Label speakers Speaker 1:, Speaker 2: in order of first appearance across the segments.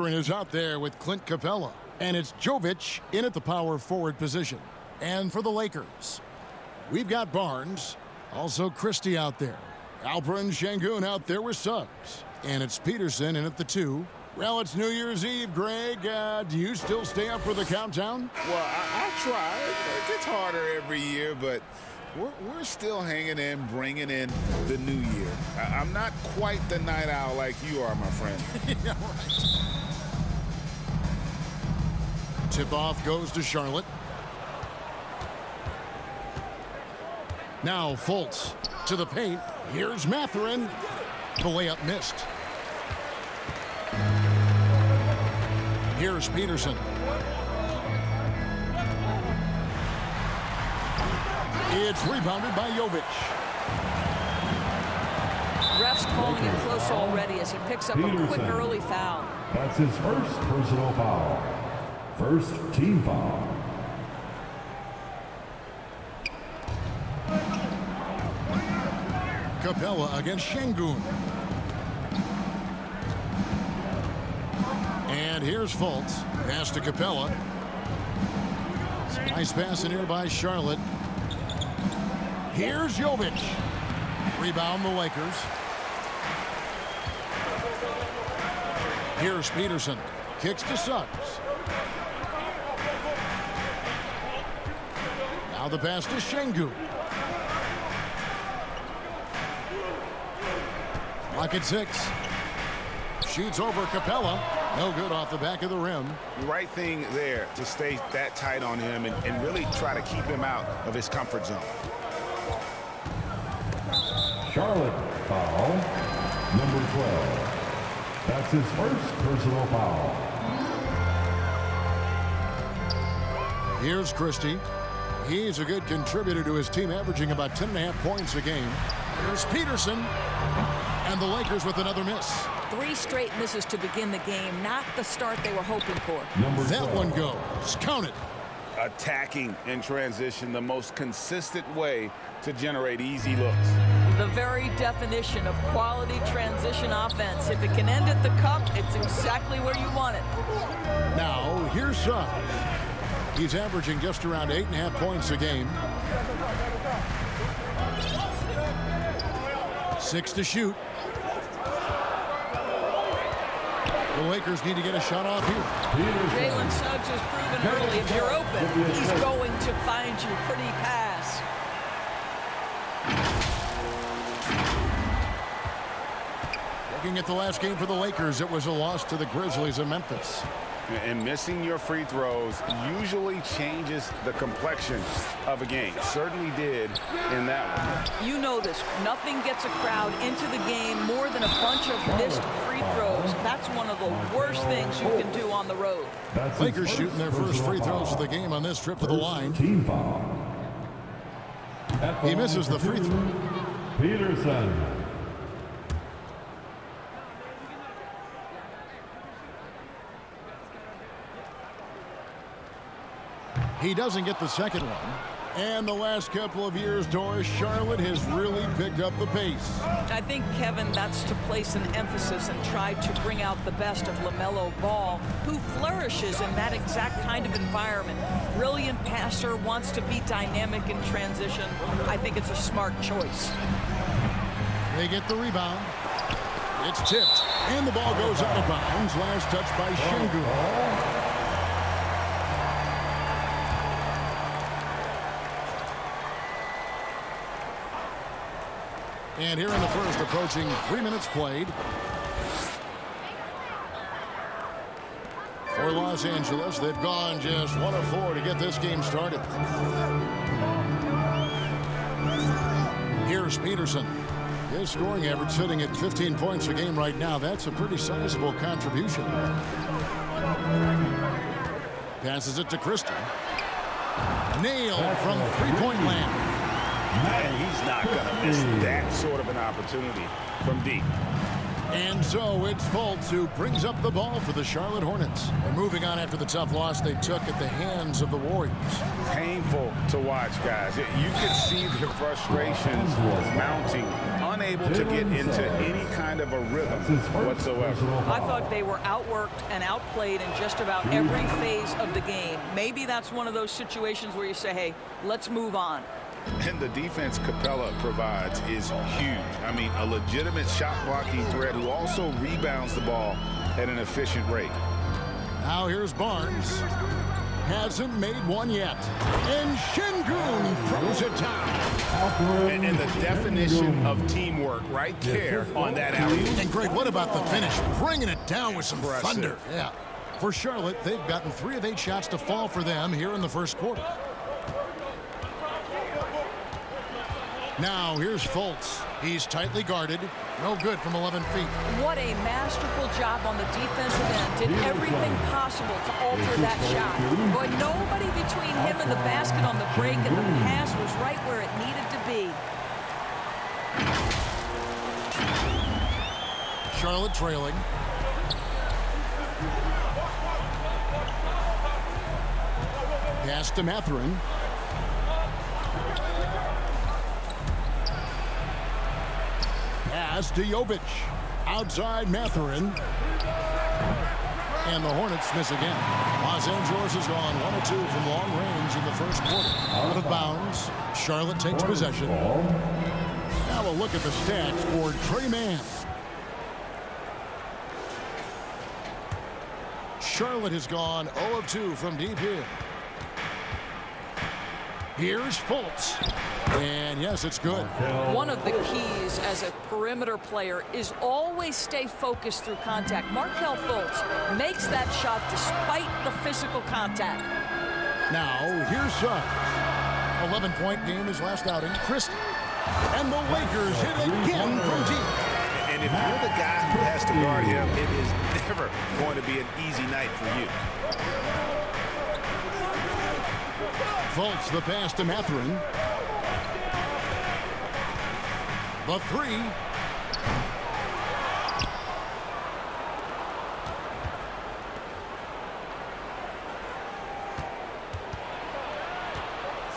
Speaker 1: Is out there with Clint Capella, and it's Jovic in at the power forward position. And for the Lakers, we've got Barnes, also Christie out there. Alperen Sengun out there with subs, and it's Peterson in at the 2. Well, it's New Year's Eve, Greg. Do you still stay up for the countdown?
Speaker 2: Well, I try. It gets harder every year, but we're still hanging in, bringing in the new year. I'm not quite the night owl like you are, my friend.
Speaker 1: Yeah, right. Tip-off goes to Charlotte. Now Fultz to the paint. Here's Mathurin. The layup missed. Here's Peterson. It's rebounded by Jovic.
Speaker 3: Refs calling it close already as he picks up a quick early foul.
Speaker 4: That's his first personal foul. First team foul.
Speaker 1: Capella against Sengun. And here's Fultz. Pass to Capella. Nice pass in here by Charlotte. Here's Jovic. Rebound the Lakers. Here's Peterson. Kicks to Suggs. Now the pass to Sengun. Lock at 6. Shoots over Capella. No good off the back of the rim.
Speaker 2: The right thing there to stay that tight on him and really try to keep him out of his comfort zone.
Speaker 4: Charlotte foul, number 12. That's his first personal foul.
Speaker 1: Here's Christie. He's a good contributor to his team, averaging about 10.5 points a game. Here's Peterson. And the Lakers with another miss.
Speaker 3: 3 straight misses to begin the game. Not the start they were hoping for.
Speaker 1: That one goes. Count it.
Speaker 2: Attacking in transition, the most consistent way to generate easy looks.
Speaker 3: The very definition of quality transition offense. If it can end at the cup, it's exactly where you want it.
Speaker 1: Now, here's Suggs. He's averaging just around 8.5 points a game. 6 to shoot. The Lakers need to get a shot off here.
Speaker 3: Jalen Suggs has proven early, if you're open, he's going to find you. Pretty pass.
Speaker 1: Looking at the last game for the Lakers, it was a loss to the Grizzlies in Memphis.
Speaker 2: And missing your free throws usually changes the complexion of a game. Certainly did in that one.
Speaker 3: You know this. Nothing gets a crowd into the game more than a bunch of missed free throws. That's one of the worst things you can do on the road.
Speaker 1: Lakers shooting their first free throws of the game on this trip to the line.
Speaker 4: Team foul.
Speaker 1: He misses the free throw.
Speaker 4: Peterson.
Speaker 1: He doesn't get the second one. And the last couple of years, Doris, Charlotte has really picked up the pace.
Speaker 3: I think, Kevin, that's to place an emphasis and try to bring out the best of LaMelo Ball, who flourishes in that exact kind of environment. Brilliant passer, wants to be dynamic in transition. I think it's a smart choice.
Speaker 1: They get the rebound. It's tipped, and the ball goes out of bounds. Last touch by Sengun. And here in the first, approaching 3 minutes played. For Los Angeles, they've gone just 1 of 4 to get this game started. Here's Peterson. His scoring average sitting at 15 points a game right now. That's a pretty sizable contribution. Passes it to Christie. Nailed from three-point land.
Speaker 2: And he's not going to miss that sort of an opportunity from deep.
Speaker 1: And so it's Fultz who brings up the ball for the Charlotte Hornets. They're moving on after the tough loss they took at the hands of the Warriors.
Speaker 2: Painful to watch, guys. You can see the frustrations mounting, unable to get into any kind of a rhythm whatsoever.
Speaker 3: I thought they were outworked and outplayed in just about every phase of the game. Maybe that's one of those situations where you say, hey, let's move on.
Speaker 2: And the defense Capella provides is huge. I mean, a legitimate shot blocking threat who also rebounds the ball at an efficient rate.
Speaker 1: Now here's Barnes. Hasn't made one yet. And Şengün throws it down.
Speaker 2: And the definition of teamwork right there on that alley.
Speaker 1: And Greg, what about the finish? Bringing it down with some
Speaker 2: Impressive.
Speaker 1: thunder. Yeah. For Charlotte, they've gotten 3 of 8 shots to fall for them here in the first quarter. Now here's Fultz. He's tightly guarded. No good from 11 feet.
Speaker 3: What a masterful job on the defensive end. Did everything possible to alter that shot. But nobody between him and the basket on the break, and the pass was right where it needed to be.
Speaker 1: Charlotte trailing. Pass to Mathurin. Pass to Jovic. Outside Mathurin. And the Hornets miss again. Los Angeles has gone 1 of 2 from long range in the first quarter. Out of bounds. Charlotte takes possession. Now a look at the stats for Tre Mann. Charlotte has gone 0 of 2 from deep here. Here's Fultz. And yes, it's good.
Speaker 3: One of the keys as a perimeter player is always stay focused through contact. Markelle Fultz makes that shot despite the physical contact.
Speaker 1: Now, here's Suggs. 11-point game his last outing. Christie. And the Lakers hit again from deep.
Speaker 2: And if you're the guy who has to guard him, it is never going to be an easy night for you.
Speaker 1: Fultz the pass to Mathurin. The 3.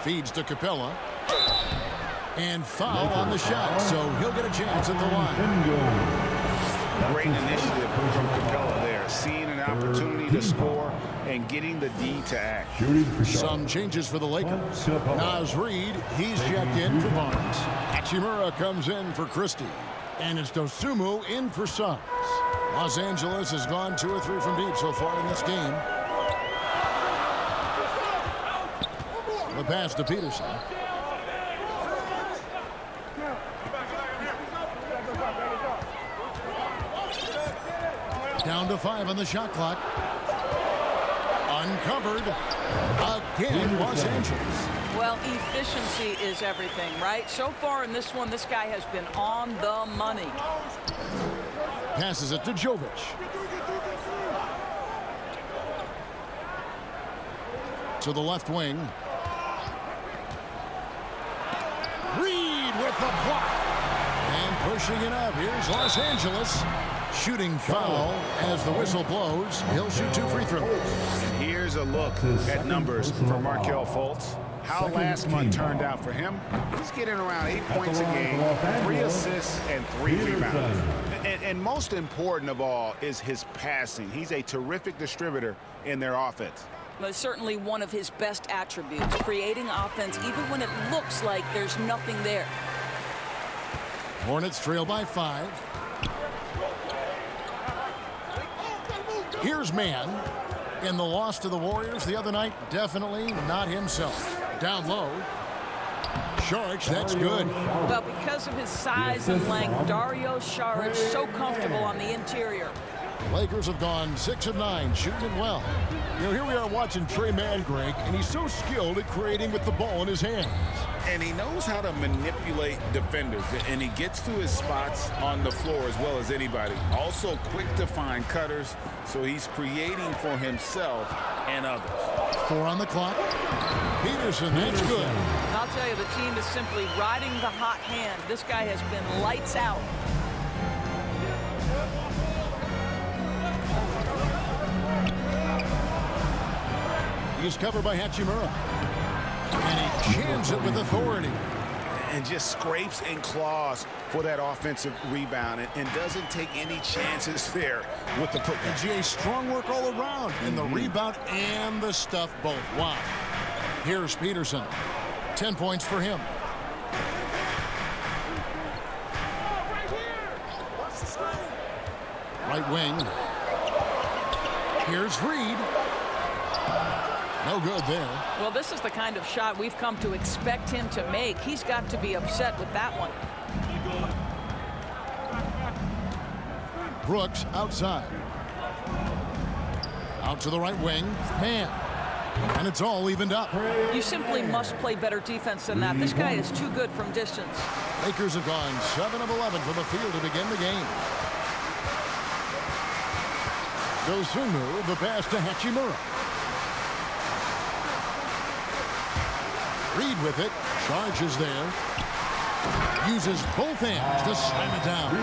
Speaker 1: Feeds to Capella. And foul on the shot, so he'll get a chance at the line.
Speaker 2: Great initiative from Capella there, seeing an opportunity to score and getting the D to act.
Speaker 1: Some changes for the Lakers. Naz Reid, he's checked in for Barnes. Hachimura comes in for Christie. And it's Dosunmu in for Suggs. Los Angeles has gone 2 or 3 from deep so far in this game. The pass to Peterson. Down to 5 on the shot clock. Uncovered. Again, Los Angeles.
Speaker 3: Well, efficiency is everything, right? So far in this one, this guy has been on the money.
Speaker 1: Passes it to Jovic. To the left wing. Reid with the block. And pushing it up. Here's Los Angeles. Shooting foul as the whistle blows. He'll shoot 2 free throws.
Speaker 2: And here's a look at numbers for Markelle Fultz. How last month turned out for him. He's getting around 8 points a game, 3 assists, and 3 rebounds. And most important of all is his passing. He's a terrific distributor in their offense.
Speaker 3: But certainly one of his best attributes, creating offense even when it looks like there's nothing there.
Speaker 1: Hornets trail by 5. Here's Mann. In the loss to the Warriors the other night, definitely not himself. Down low. Saric, that's good.
Speaker 3: Well, because of his size and length, Dario Saric so comfortable on the interior.
Speaker 1: Lakers have gone 6 of 9, shooting it well. You know, here we are watching Tre Mann, Greg, and he's so skilled at creating with the ball in his hands.
Speaker 2: And he knows how to manipulate defenders, and he gets to his spots on the floor as well as anybody. Also quick to find cutters, so he's creating for himself and others.
Speaker 1: 4 on the clock. Peterson, that's good.
Speaker 3: I'll tell you, the team is simply riding the hot hand. This guy has been lights out.
Speaker 1: He's covered by Hachimura. And he jams it with authority.
Speaker 2: And just scrapes and claws for that offensive rebound and doesn't take any chances there with the putback.
Speaker 1: And GA, strong work all around in the rebound and the stuff both. Wow. Here's Peterson. 10 points for him. Right wing. Here's Reed. No good there.
Speaker 3: Well, this is the kind of shot we've come to expect him to make. He's got to be upset with that one.
Speaker 1: Brooks outside. Out to the right wing. Man. And it's all evened up.
Speaker 3: You simply must play better defense than that. This guy is too good from distance.
Speaker 1: Lakers have gone 7 of 11 from the field to begin the game. Dosunmu, the pass to Hachimura. Reed with it. Charges there. Uses both hands to slam it down.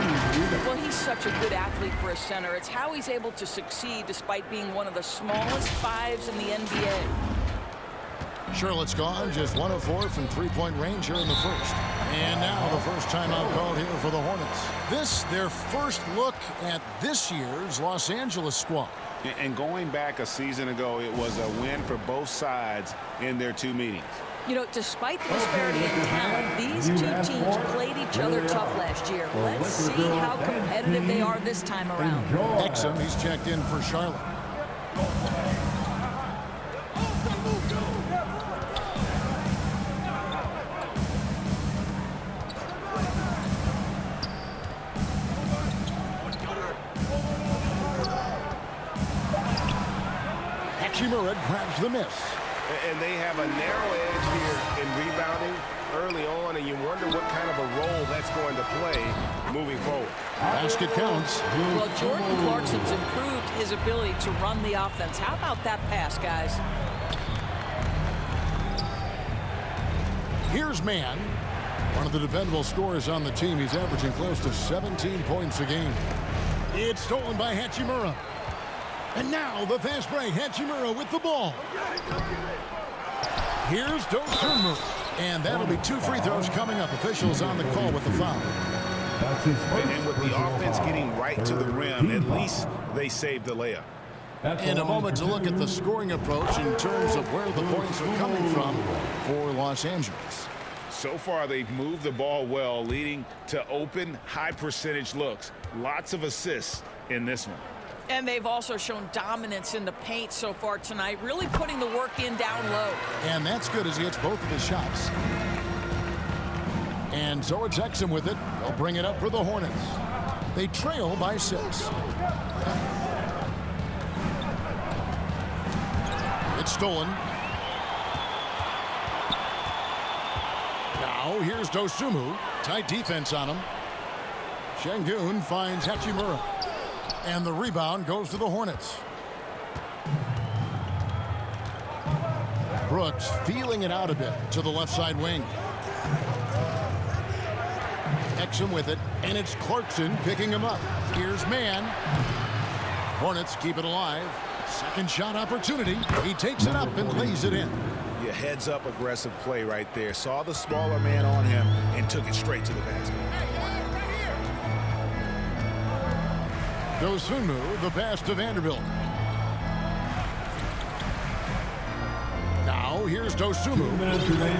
Speaker 3: Well, he's such a good athlete for a center. It's how he's able to succeed despite being one of the smallest fives in the NBA.
Speaker 1: Charlotte's gone just 1 of 4 from three-point range here in the first. And now the first timeout called here for the Hornets. This, their first look at this year's Los Angeles squad.
Speaker 2: And going back a season ago, it was a win for both sides in their two meetings.
Speaker 3: You know, despite the disparity in talent, these two teams played each other tough last year. Let's see how competitive they are this time around.
Speaker 1: Exum, he's checked in for Charlotte. Hachimura grabs the miss.
Speaker 2: And they have a narrow edge here in rebounding early on, and you wonder what kind of a role that's going to play moving forward.
Speaker 1: Basket counts.
Speaker 3: Well, Jordan Clarkson's improved his ability to run the offense. How about that pass, guys?
Speaker 1: Here's Mann. One of the dependable scorers on the team. He's averaging close to 17 points a game. It's stolen by Hachimura. And now the fast break. Hachimura with the ball. Here's Dosunmu. And that'll be 2 free throws coming up. Officials on the call with the foul.
Speaker 2: And with the offense getting right to the rim, at least they saved the layup.
Speaker 1: In a moment to look at the scoring approach in terms of where the points are coming from for Los Angeles.
Speaker 2: So far, they've moved the ball well, leading to open, high-percentage looks. Lots of assists in this one.
Speaker 3: And they've also shown dominance in the paint so far tonight, really putting the work in down low.
Speaker 1: And that's good as he hits both of his shots. And so it's Exum with it. They'll bring it up for the Hornets. They trail by 6. It's stolen. Now here's Dosunmu. Tight defense on him. Şengün finds Hachimura. And the rebound goes to the Hornets. Brooks feeling it out a bit to the left side wing. Exum with it, and it's Clarkson picking him up. Here's Mann. Hornets keep it alive. Second shot opportunity. He takes it up and lays it in.
Speaker 2: Yeah, heads-up aggressive play right there. Saw the smaller man on him and took it straight to the basket.
Speaker 1: Dosunmu, the pass to Vanderbilt. Now here's Dosunmu,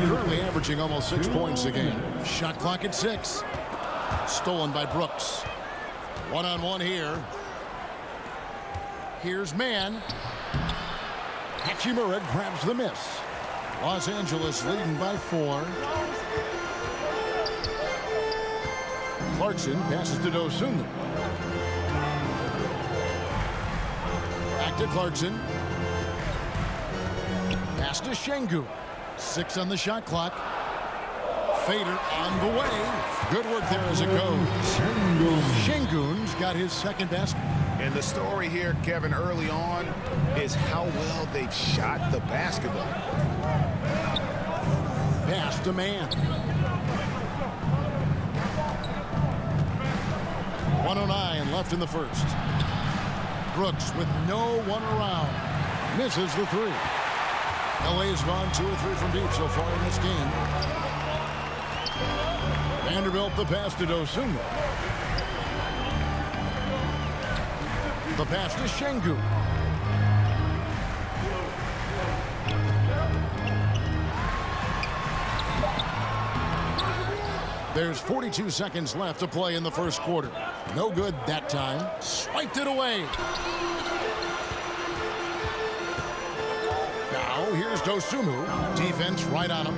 Speaker 1: currently averaging almost 6 points a game. Shot clock at 6. Stolen by Brooks. One-on-one here. Here's Mann. Hachimura grabs the miss. Los Angeles leading by 4. Clarkson passes to Dosunmu. Back to Clarkson. Pass to Şengün. 6 on the shot clock. Fader on the way. Good work there as it goes. Şengün's got his second basket.
Speaker 2: And the story here, Kevin, early on is how well they've shot the basketball.
Speaker 1: Pass to Mann. 1:09 left in the first. Brooks with no one around. Misses the 3. LA's gone 2 or 3 from deep so far in this game. Vanderbilt the pass to Dosunmu. The pass to Sengun. There's 42 seconds left to play in the first quarter. No good that time. Swiped it away. Now here's Dosunmu. Defense right on him.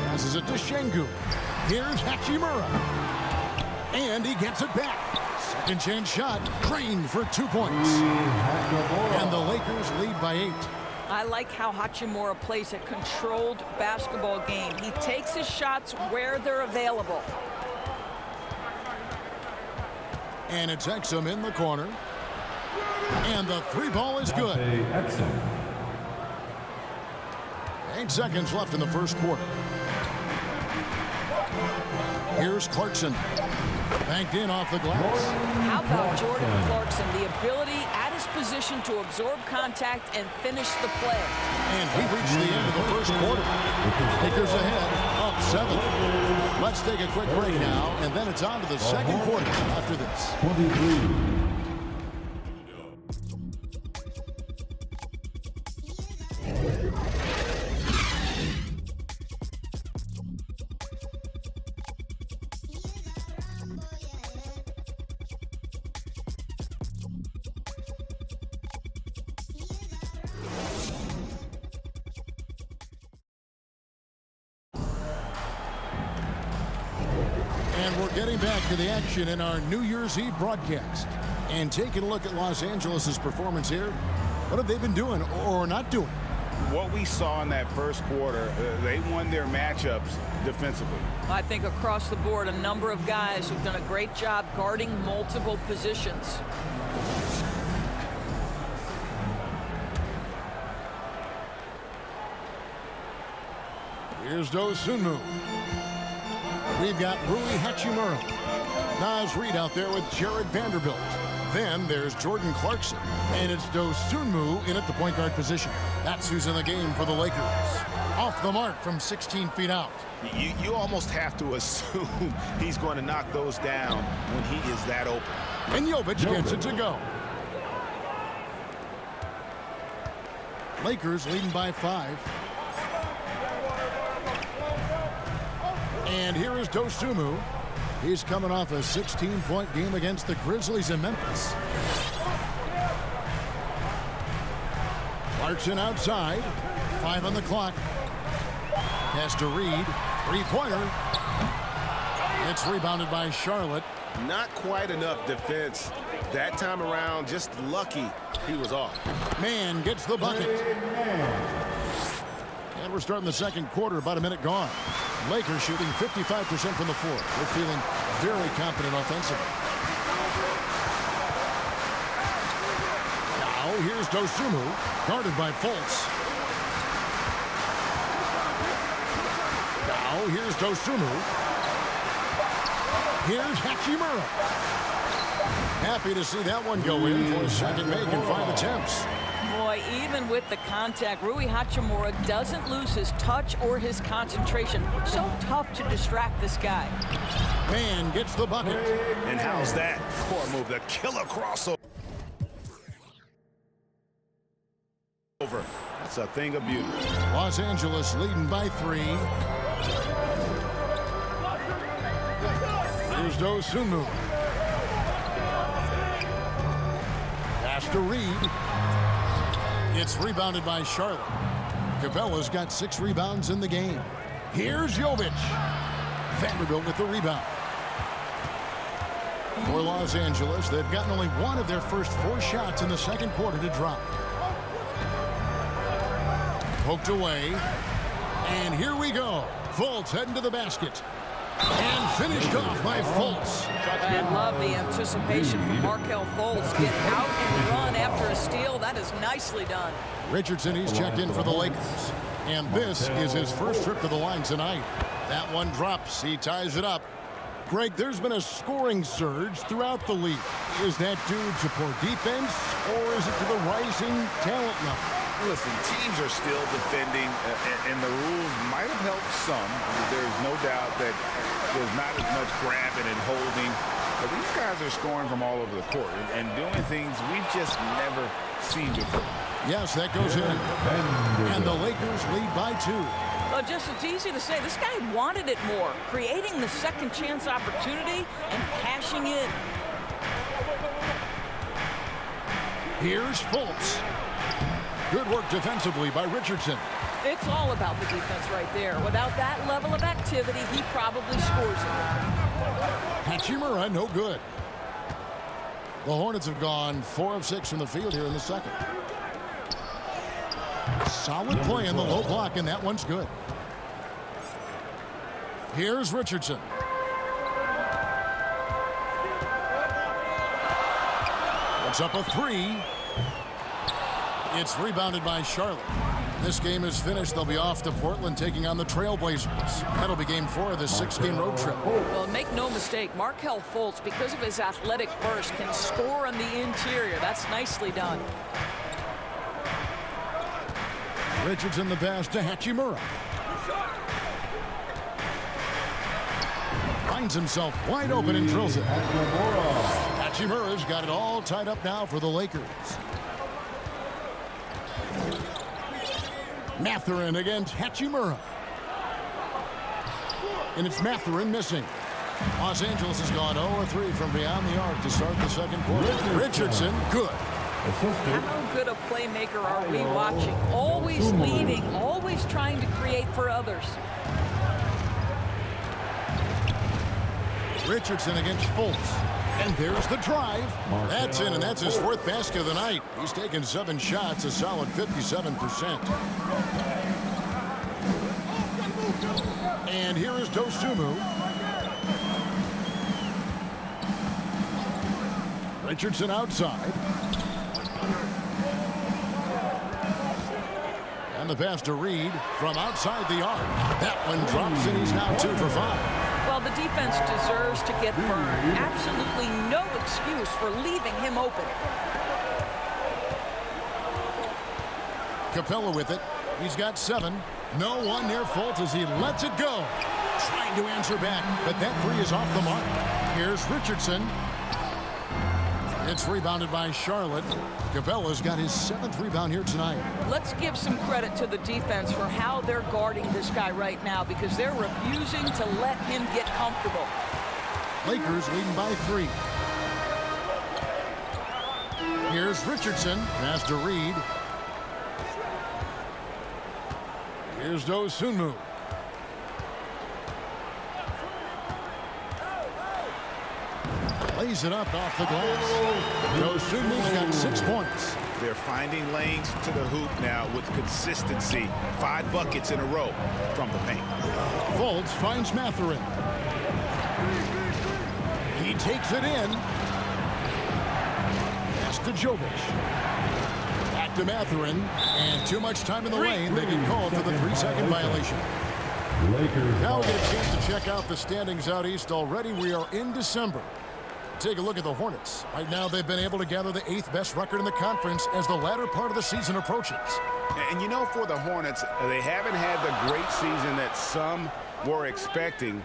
Speaker 1: Passes it to Sengun. Here's Hachimura. And he gets it back. Second chance shot. Drained for 2 points. And the Lakers lead by 8.
Speaker 3: I like how Hachimura plays a controlled basketball game. He takes his shots where they're available.
Speaker 1: And it's Exum in the corner. And the 3 ball is good. 8 seconds left in the first quarter. Here's Clarkson. Banked in off the glass.
Speaker 3: How about Jordan Clarkson? The ability at his position to absorb contact and finish the play.
Speaker 1: And we reached the end of the first quarter. Lakers ahead, up 7. Let's take a quick break now, and then it's on to the second quarter after this.
Speaker 4: 23.
Speaker 1: And we're getting back to the action in our New Year's Eve broadcast. And taking a look at Los Angeles' performance here. What have they been doing or not doing?
Speaker 2: What we saw in that first quarter, they won their matchups defensively.
Speaker 3: I think across the board, a number of guys who've done a great job guarding multiple positions.
Speaker 1: Here's Dosunmu. We've got Rui Hachimura. Naz Reid out there with Jared Vanderbilt. Then there's Jordan Clarkson. And it's Dosunmu in at the point guard position. That's who's in the game for the Lakers. Off the mark from 16 feet out.
Speaker 2: You almost have to assume he's going to knock those down when he is that open.
Speaker 1: And Jovic gets it to go. Lakers leading by 5. And here is Dosunmu. He's coming off a 16-point game against the Grizzlies in Memphis. Clarkson outside. 5 on the clock. Pass to Reid. 3-pointer. It's rebounded by Charlotte.
Speaker 5: Not quite enough defense. That time around, just lucky he was off.
Speaker 1: Man gets the bucket. And we're starting the second quarter, about a minute gone. Lakers shooting 55% from the floor. They're feeling very confident offensively. Now here's Dosunmu, guarded by Fultz. Now here's Dosunmu. Here's Hachimura. Happy to see that one go in for a second make in 5 attempts.
Speaker 3: Boy, even with the contact, Rui Hachimura doesn't lose his touch or his concentration. So tough to distract this guy.
Speaker 1: Man gets the bucket.
Speaker 2: And how's that for a move? The killer crossover. That's a thing of beauty.
Speaker 1: Los Angeles leading by 3. Here's Dosunmu. Pass to Reid. It's rebounded by Charlotte. Capella's got 6 rebounds in the game. Here's Jovic. Vanderbilt with the rebound. For Los Angeles, they've gotten only 1 of their first 4 shots in the second quarter to drop. Poked away. And here we go. Fultz heading to the basket. And finished off by Fultz.
Speaker 3: I love the anticipation from Markelle Fultz. Get out and run after a steal. That is nicely done.
Speaker 1: Richardson, he's checked in for the Lakers. And this is his first trip to the line tonight. That one drops. He ties it up. Greg, there's been a scoring surge throughout the league. Is that due to poor defense, or is it to the rising talent level?
Speaker 2: Listen, teams are still defending, and the rules might have helped some. There's no doubt that there's not as much grabbing and holding. But these guys are scoring from all over the court and doing things we've just never seen before.
Speaker 1: Yes, that goes in. And the Lakers lead by 2.
Speaker 3: Well, just it's easy to say. This guy wanted it more, creating the second chance opportunity and cashing in.
Speaker 1: Here's Fultz. Good work defensively by Richardson.
Speaker 3: It's all about the defense right there. Without that level of activity, he probably scores it.
Speaker 1: Hachimura, no good. The Hornets have gone 4 of 6 from the field here in the second. Solid play in the low block, and that one's good. Here's Richardson. It's up a 3. It's rebounded by Charlotte. This game is finished. They'll be off to Portland taking on the Trailblazers. That'll be game 4 of this 6-game road trip.
Speaker 3: Well, make no mistake, Markelle Fultz, because of his athletic burst, can score on the interior. That's nicely done.
Speaker 1: Richardson the pass to Hachimura. Finds himself wide open and drills it. Hachimura's got it all tied up now for the Lakers. Mathurin against Hachimura. And it's Mathurin missing. Los Angeles has gone 0-3 from beyond the arc to start the second quarter. Richardson, good.
Speaker 3: How good a playmaker are we watching? Always leading, always trying to create for others.
Speaker 1: Richardson against Fultz. And there's the drive. That's in, and that's his 4th basket of the night. He's taken 7 shots, a solid 57%. And here is Dosunmu. Richardson outside. And the pass to Reed from outside the arc. That one drops, and he's now 2 for 5.
Speaker 3: Well, the defense deserves to get burned. Absolutely no excuse for leaving him open.
Speaker 1: Capella with it. He's got 7. No one near Fultz as he lets it go. Trying to answer back, but that 3 is off the mark. Here's Richardson. It's rebounded by Charlotte. Capella's got his 7th rebound here tonight.
Speaker 3: Let's give some credit to the defense for how they're guarding this guy right now, because they're refusing to let him get comfortable.
Speaker 1: Lakers leading by 3. Here's Richardson. Pass to Reed. Here's Dosunmu. Lays it up off the glass. Dosunmu's got 6 points.
Speaker 2: They're finding lanes to the hoop now with consistency. 5 buckets in a row from the paint.
Speaker 1: Fultz finds Mathurin. He takes it in. Pass to Jovic. Back to Mathurin. And too much time in the lane. They get called for the 3-second violation. Now we get a chance to check out the standings out east already. We are in December. Take a look at the Hornets. Right now, they've been able to gather the 8th best record in the conference as the latter part of the season approaches.
Speaker 2: And you know, for the Hornets, they haven't had the great season that some were expecting,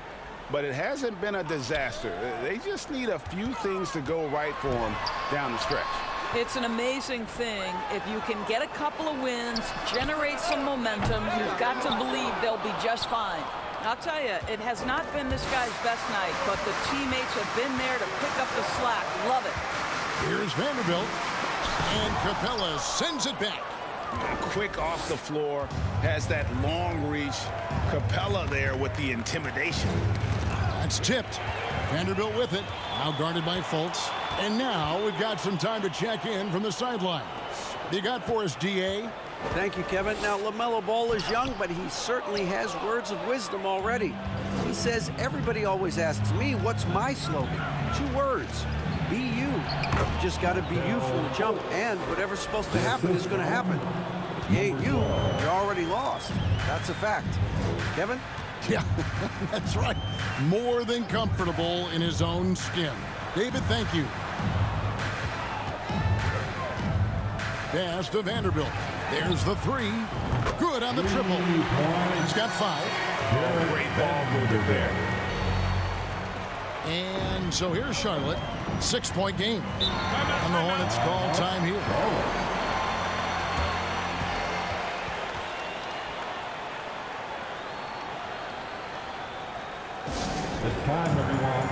Speaker 2: but it hasn't been a disaster. They just need a few things to go right for them down the stretch.
Speaker 3: It's an amazing thing. If you can get a couple of wins, generate some momentum, you've got to believe they'll be just fine. I'll tell you, it has not been this guy's best night, but the teammates have been there to pick up the slack. Love it.
Speaker 1: Here's Vanderbilt, and Capella sends it back.
Speaker 2: Quick off the floor, has that long reach. Capella there with the intimidation.
Speaker 1: That's tipped. Vanderbilt with it. Now guarded by Fultz. And now we've got some time to check in from the sidelines. What do you got for us, DA?
Speaker 6: Thank you, Kevin. Now, LaMelo Ball is young, but he certainly has words of wisdom already. He says, everybody always asks me, what's my slogan? 2 words. Be you. You just got to be you from the jump, and whatever's supposed to happen is going to happen. If you ain't you, you're already lost. That's a fact. Kevin?
Speaker 1: Yeah, that's right. More than comfortable in his own skin. David, thank you. Pass to Vanderbilt. There's the three. Good on the triple. He's got 5.
Speaker 2: Great ball movement there.
Speaker 1: And so here's Charlotte. 6-point game. And the Hornets call time here.
Speaker 4: It's time, everyone.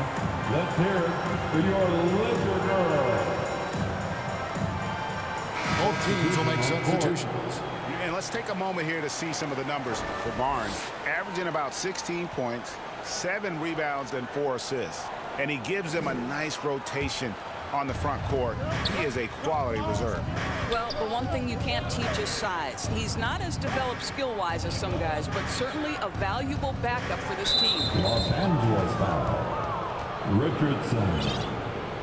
Speaker 4: Let's hear it for your Liquor Girls.
Speaker 1: Both teams will make substitutions.
Speaker 2: And let's take a moment here to see some of the numbers for Barnes. Averaging about 16 points, 7 rebounds, and 4 assists. And he gives them a nice rotation on the front court. He is a quality reserve.
Speaker 3: Well, the one thing you can't teach is size. He's not as developed skill-wise as some guys, but certainly a valuable backup for this team.
Speaker 4: Los Angeles foul. Richardson.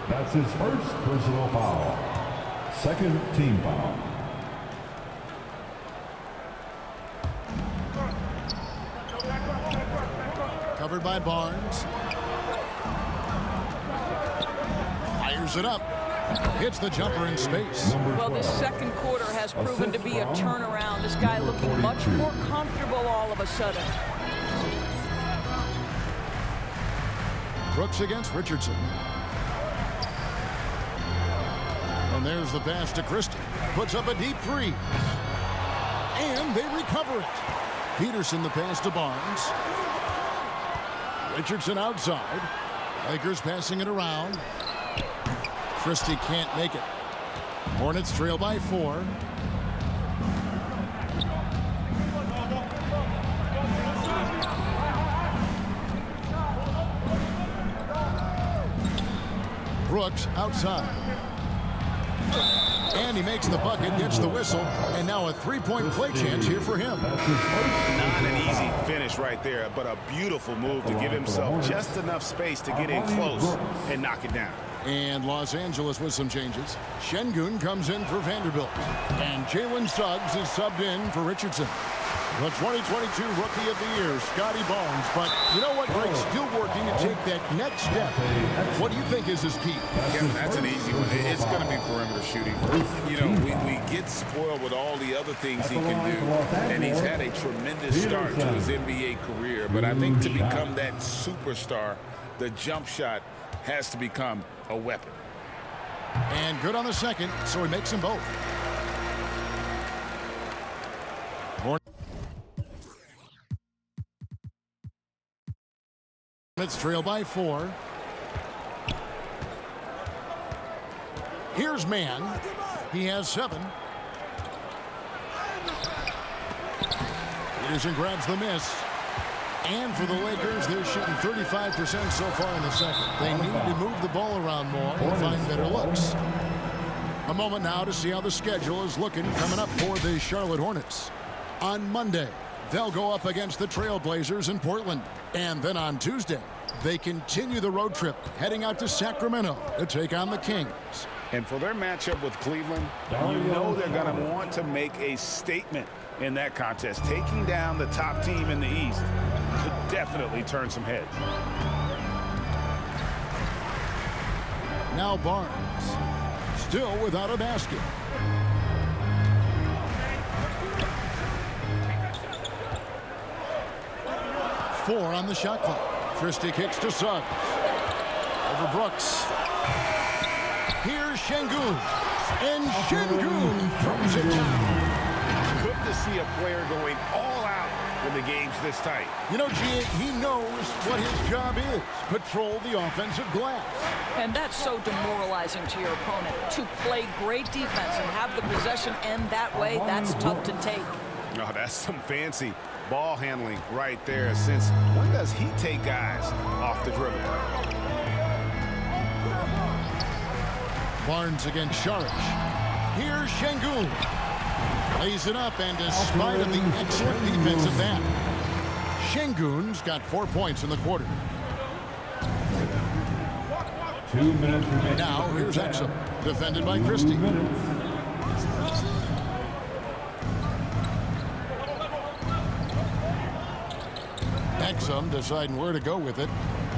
Speaker 4: That's his first personal foul. Second team foul.
Speaker 1: Covered by Barnes. Fires it up. Hits the jumper in space.
Speaker 3: Well, this second quarter has proven to be a turnaround. This guy looking much more comfortable all of a sudden.
Speaker 1: Brooks against Richardson. And there's the pass to Christie. Puts up a deep 3. And they recover it. Peterson the pass to Barnes. Richardson outside. Lakers passing it around. Christie can't make it. Hornets trail by 4. Brooks outside. And he makes the bucket, gets the whistle, and now a 3-point play chance here for him.
Speaker 2: Not an easy finish right there, but a beautiful move to give himself just enough space to get in close and knock it down.
Speaker 1: And Los Angeles with some changes. Şengün comes in for Vanderbilt. And Jalen Suggs is subbed in for Richardson. The 2022 Rookie of the Year, Scotty Barnes. But you know what, Greg? Still working to take that next step. What do you think is his key?
Speaker 5: Kevin, that's an easy one. It's going to be perimeter shooting. You know, we get spoiled with all the other things he can do. And he's had a tremendous start to his NBA career. But I think to become that superstar, the jump shot has to become a weapon.
Speaker 1: And good on the second, so he makes them both. Hornets trail by 4. Here's Mann. He has 7. Peterson grabs the miss. And for the Lakers, they're shooting 35% so far in the second. They need to move the ball around more and find better looks. A moment now to see how the schedule is looking coming up for the Charlotte Hornets. On Monday, they'll go up against the Trailblazers in Portland. And then on Tuesday, they continue the road trip, heading out to Sacramento to take on the Kings.
Speaker 2: And for their matchup with Cleveland, you know they're going to want to make a statement in that contest. Taking down the top team in the East could definitely turn some heads.
Speaker 1: Now Barnes, still without a basket. Four on the shot clock. Christie kicks to Suggs. Over Brooks. Here's Şengün. And Şengün throws it down.
Speaker 2: Good to see a player going all out when the game's this tight.
Speaker 1: You know, G.A., he knows what his job is. Patrol the offensive glass.
Speaker 3: And that's so demoralizing to your opponent. To play great defense and have the possession end that way, that's tough to take.
Speaker 2: Oh, that's some fancy ball handling right there, since when does he take guys off the dribble?
Speaker 1: Barnes against Saric. Here's Şengün. Lays it up, and despite of the excellent defense of that, Şengün's got 4 points in the quarter.
Speaker 4: 2 minutes remaining.
Speaker 1: Now here's Exum, defended by Christie. Exum deciding where to go with it.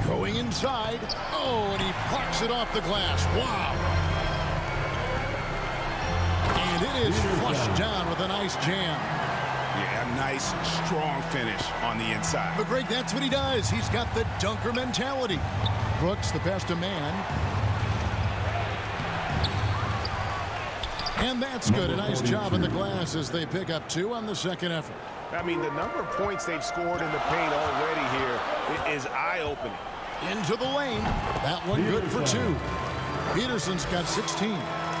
Speaker 1: Going inside. Oh, and he plucks it off the glass. Wow. And it It is flushed down with a nice jam.
Speaker 2: Yeah, a nice, strong finish on the inside.
Speaker 1: But Greg, that's what he does. He's got the dunker mentality. Brooks, the pass to man. And that's good. A nice job in the glass as they pick up 2 on the second effort.
Speaker 2: I mean, the number of points they've scored in the paint already here is eye-opening.
Speaker 1: Into the lane. That one good for 2. Peterson's got 16.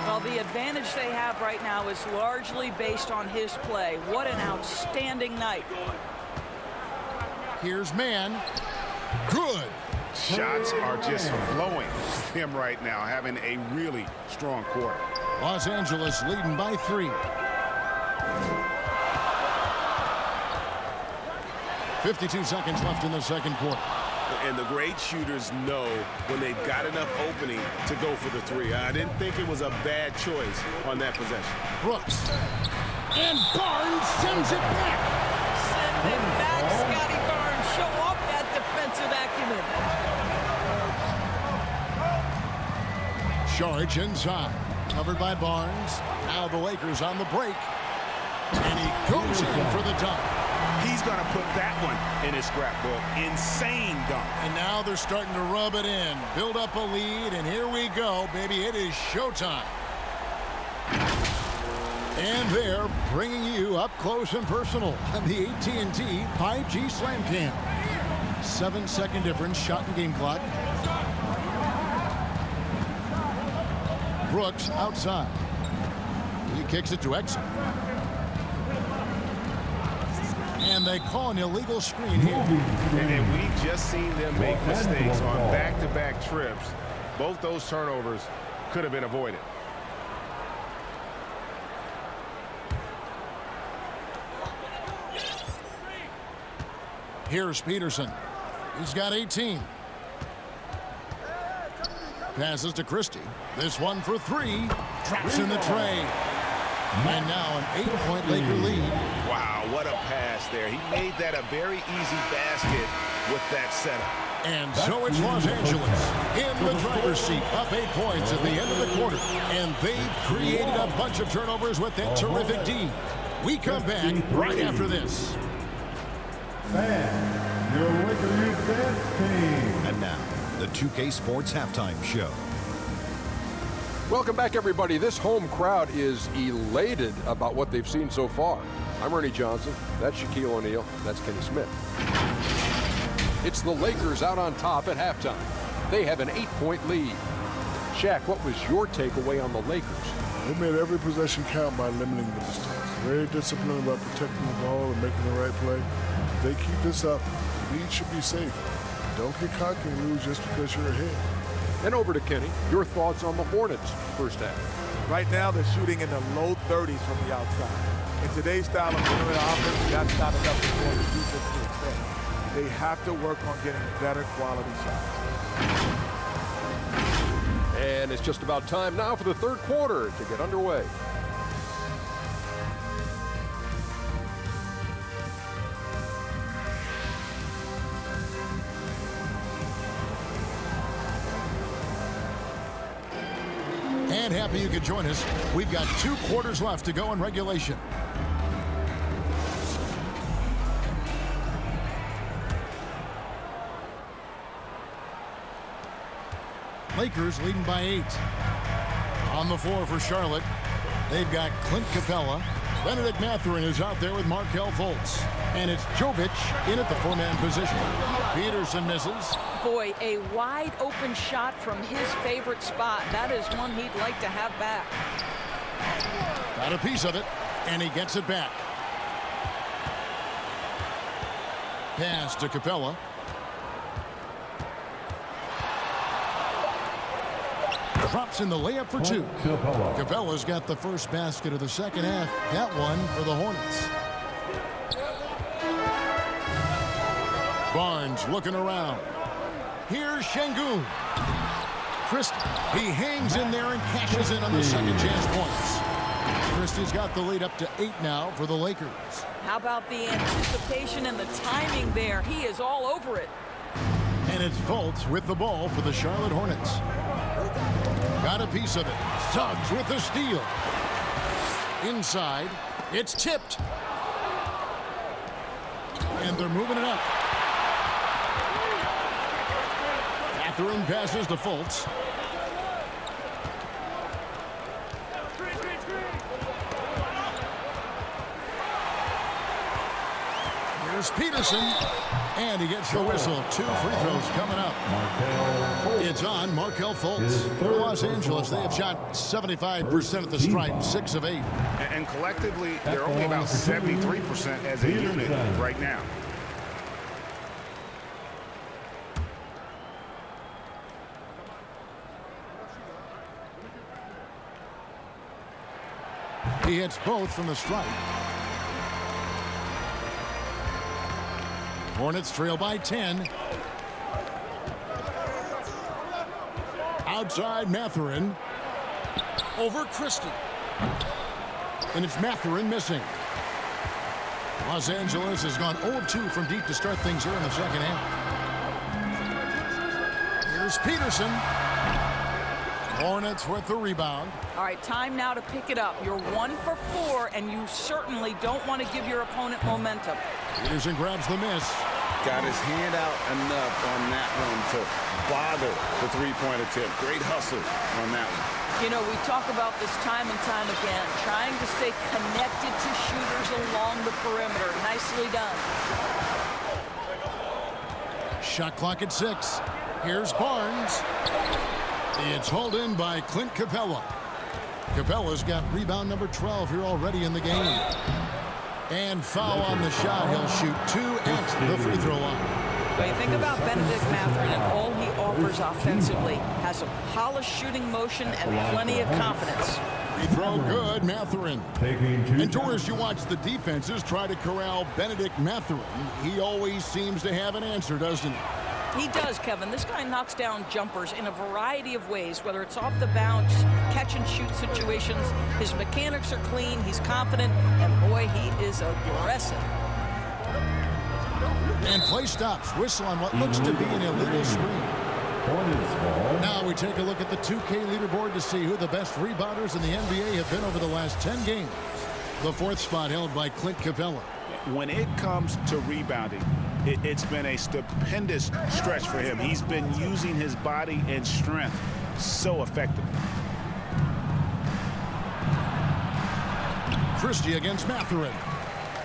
Speaker 3: Well, the advantage they have right now is largely based on his play. What an outstanding night.
Speaker 1: Here's man. Good.
Speaker 2: Shots are just flowing for him right now, having a really strong quarter.
Speaker 1: Los Angeles leading by 3. 52 seconds left in the second quarter.
Speaker 5: And the great shooters know when they've got enough opening to go for the 3. I didn't think it was a bad choice on that possession.
Speaker 1: Brooks. And Barnes sends it back.
Speaker 3: Send it back, Scotty Barnes. Show off that defensive acumen.
Speaker 1: Charge inside. Covered by Barnes. Now the Lakers on the break. And he goes in for the dunk.
Speaker 2: He's going to put that one in his scrapbook. Insane dunk.
Speaker 1: And now they're starting to rub it in. Build up a lead, and here we go, baby. It is showtime. And they're bringing you up close and personal on the AT&T 5G Slam Cam. 7-second difference, shot and game clock. Brooks outside. He kicks it to Exum. And they call an illegal screen here.
Speaker 2: And we've just seen them make mistakes on back-to-back trips. Both those turnovers could have been avoided.
Speaker 1: Here's Peterson. He's got 18. Passes to Christie. This one for 3. Traps in the tray. And now an 8-point Laker lead.
Speaker 2: Wow, what a pass there. He made that a very easy basket with that setup.
Speaker 1: And so it's Los Angeles in the driver's seat, up 8 points at the end of the quarter. And they've created a bunch of turnovers with that terrific D. We come back right after this.
Speaker 4: And your Laker Youth Dance Team.
Speaker 7: And now, the 2K Sports Halftime Show.
Speaker 8: Welcome back, everybody. This home crowd is elated about what they've seen so far. I'm Ernie Johnson. That's Shaquille O'Neal. That's Kenny Smith. It's the Lakers out on top at halftime. They have an 8-point lead. Shaq, what was your takeaway on the Lakers?
Speaker 9: They made every possession count by limiting the mistakes. Very disciplined about protecting the ball and making the right play. If they keep this up, the lead should be safe. Don't get cocky and lose just because you're ahead.
Speaker 8: And over to Kenny. Your thoughts on the Hornets first half?
Speaker 10: Right now, they're shooting in the low 30s from the outside. In today's style of perimeter offense, that's not enough for the defense to extend. They have to work on getting better quality shots.
Speaker 8: And it's just about time now for the third quarter to get underway.
Speaker 1: And happy you could join us. We've got 2 quarters left to go in regulation. Lakers leading by 8. On the floor for Charlotte, they've got Clint Capella. Benedict Mathurin is out there with Markelle Fultz. And it's Jovic in at the 4-man position. Peterson misses.
Speaker 3: Boy, a wide open shot from his favorite spot. That is one he'd like to have back.
Speaker 1: Got a piece of it, and he gets it back. Pass to Capella. Drops in the layup for 2. Capella's got the first basket of the second half. That one for the Hornets. Barnes looking around. Here's Şengün. Christie, he hangs in there and cashes in on the second chance points. Christie's got the lead up to 8 now for the Lakers.
Speaker 3: How about the anticipation and the timing there? He is all over it.
Speaker 1: And it's Fultz with the ball for the Charlotte Hornets. Got a piece of it. Suggs with the steal. Inside. It's tipped. And they're moving it up. Mathurin passes to Fultz. Here's Peterson. And he gets the whistle. 2 free throws coming up. It's on Markelle Fultz. For Los Angeles, they have shot 75% at the stripe, 6 of 8.
Speaker 2: And collectively, they're only about 73% as a unit right now.
Speaker 1: He hits both from the stripe. Hornets trail by 10. Outside Mathurin. Over Christie. And it's Mathurin missing. Los Angeles has gone 0-2 from deep to start things here in the second half. Here's Peterson. Hornets with the rebound.
Speaker 3: All right, time now to pick it up. You're 1 for 4, and you certainly don't want to give your opponent momentum.
Speaker 1: Peterson grabs the miss.
Speaker 5: Got his hand out enough on that one to bother the three-point attempt. Great hustle on that one.
Speaker 3: You know, we talk about this time and time again, trying to stay connected to shooters along the perimeter. Nicely done.
Speaker 1: Shot clock at 6. Here's Barnes. It's hauled in by Clint Capella. Capella's got rebound number 12 here already in the game. And foul on the shot. He'll shoot 2 at the free throw line.
Speaker 3: When you think about Bennedict Mathurin and all he offers offensively, has a polished shooting motion and plenty of confidence.
Speaker 1: Free throw good, Mathurin. And Doris, you watch the defenses try to corral Bennedict Mathurin. He always seems to have an answer, doesn't he?
Speaker 3: He does, Kevin. This guy knocks down jumpers in a variety of ways, whether it's off the bounce, catch and shoot situations. His mechanics are clean, he's confident, and boy, he is aggressive.
Speaker 1: And play stops. Whistle on what looks to be an illegal screen. Now we take a look at the 2K leaderboard to see who the best rebounders in the NBA have been over the last 10 games. The 4th spot held by Clint Capella.
Speaker 2: When it comes to rebounding, it's been a stupendous stretch for him. He's been using his body and strength so effectively.
Speaker 1: Christie against Mathurin.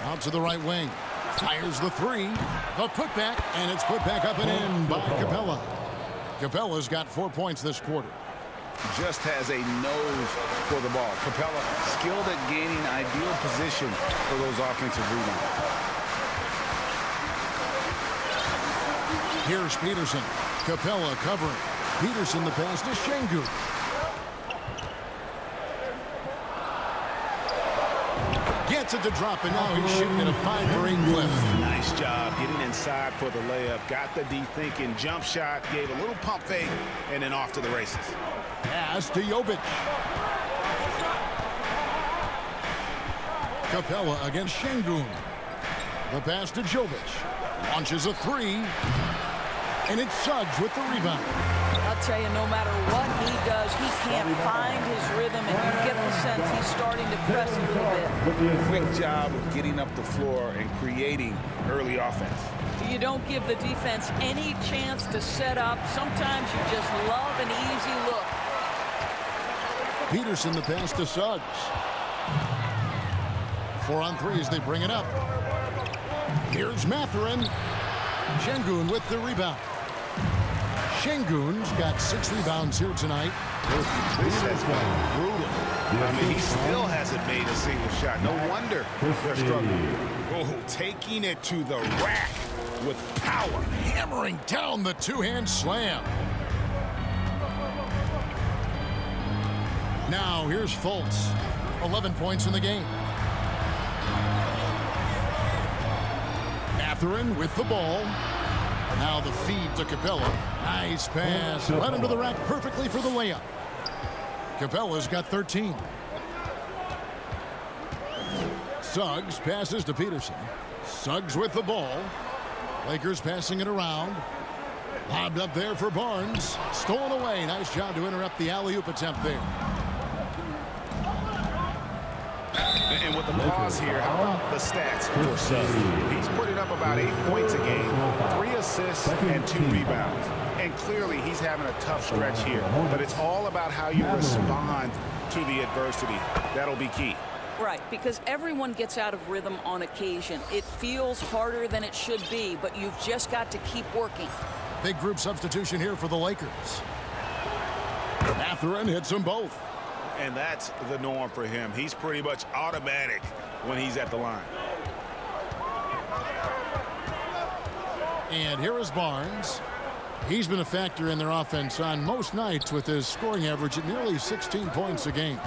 Speaker 1: Out to the right wing. Fires the 3. The putback, and it's put back up and in by Capella. Capella's got 4 points this quarter.
Speaker 2: Just has a nose for the ball. Capella skilled at gaining ideal position for those offensive rebounds.
Speaker 1: Here's Peterson. Capella covering. Peterson the pass to Şengün. Gets it to drop, and now he's shooting at a 5-for-8 clip.
Speaker 2: Nice job getting inside for the layup. Got the D thinking. Jump shot. Gave a little pump fake, and then off to the races.
Speaker 1: Pass to Jovic. Capella against Şengün. The pass to Jovic. Launches a 3. And it's Suggs with the rebound.
Speaker 3: I'll tell you, no matter what he does, he can't find his rhythm, and you get the sense he's starting to press a little bit.
Speaker 2: Quick job of getting up the floor and creating early offense.
Speaker 3: You don't give the defense any chance to set up. Sometimes you just love an easy look.
Speaker 1: Peterson the pass to Suggs. 4 on 3 as they bring it up. Here's Mathurin. Şengün with the rebound. Şengün's got 6 rebounds here tonight.
Speaker 2: This has been brutal. I mean, he still hasn't made a single shot. No wonder they're struggling.
Speaker 1: Oh, taking it to the rack with power, hammering down the 2-hand slam. Now here's Fultz. 11 points in the game. Mathurin with the ball. Now the feed to Capella. Nice pass. Right into the rack perfectly for the layup. Capella's got 13. Suggs passes to Peterson. Suggs with the ball. Lakers passing it around. Lobbed up there for Barnes. Stolen away. Nice job to interrupt the alley-oop attempt there.
Speaker 2: with the pause here, how about the stats for Suggs? He's putting up about 8 points a game, 3 assists, and 2 rebounds. And clearly, he's having a tough stretch here. But it's all about how you respond to the adversity. That'll be key.
Speaker 3: Right, because everyone gets out of rhythm on occasion. It feels harder than it should be, but you've just got to keep working.
Speaker 1: Big group substitution here for the Lakers. Mathurin hits them both.
Speaker 2: And that's the norm for him. He's pretty much automatic when he's at the line.
Speaker 1: And here is Barnes. He's been a factor in their offense on most nights with his scoring average at nearly 16 points a game.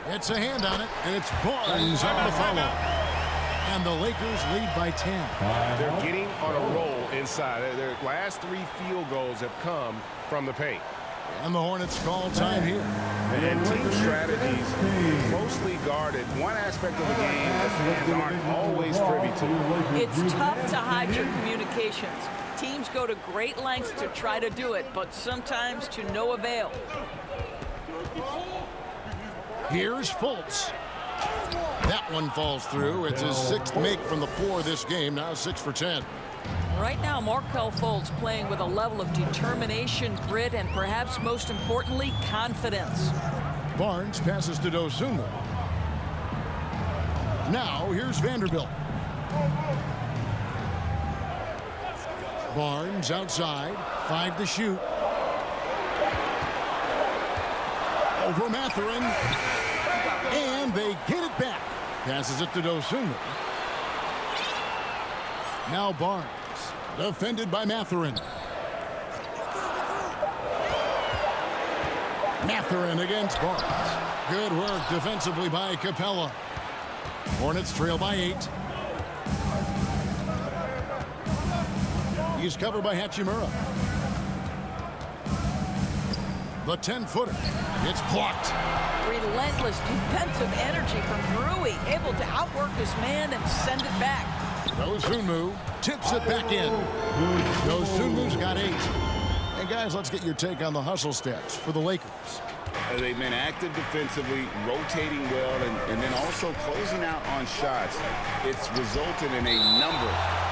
Speaker 1: It's a hand on it, and it's Barnes on the follow. And the Lakers lead by 10.
Speaker 11: They're getting on a roll inside. Their last 3 field goals have come from the paint.
Speaker 1: And the Hornets call time here.
Speaker 2: And team strategies closely guarded. One aspect of the game that fans aren't always privy to.
Speaker 3: It's tough to hide your communications. Teams go to great lengths to try to do it, but sometimes to no avail.
Speaker 1: Here's Fultz. That one falls through. It's his 6th make from the floor this game, now 6 for 10.
Speaker 3: Right now, Markelle Fultz playing with a level of determination, grit, and perhaps most importantly, confidence.
Speaker 1: Barnes passes to Dosunmu. Now, here's Vanderbilt. Barnes outside, 5 to shoot. Over Mathurin. And they get it back. Passes it to Dosunmu. Now Barnes. Defended by Mathurin. Mathurin against Barnes. Good work defensively by Capella. Hornets trail by 8. He's covered by Hachimura. The 10-footer. It's blocked.
Speaker 3: Relentless defensive energy from Rui, able to outwork his man and send it back.
Speaker 1: Dosunmu tips it back in. Dosunmu's got 8. And guys, let's get your take on the hustle stats for the Lakers.
Speaker 2: They've been active defensively, rotating well, and then also closing out on shots. It's resulted in a number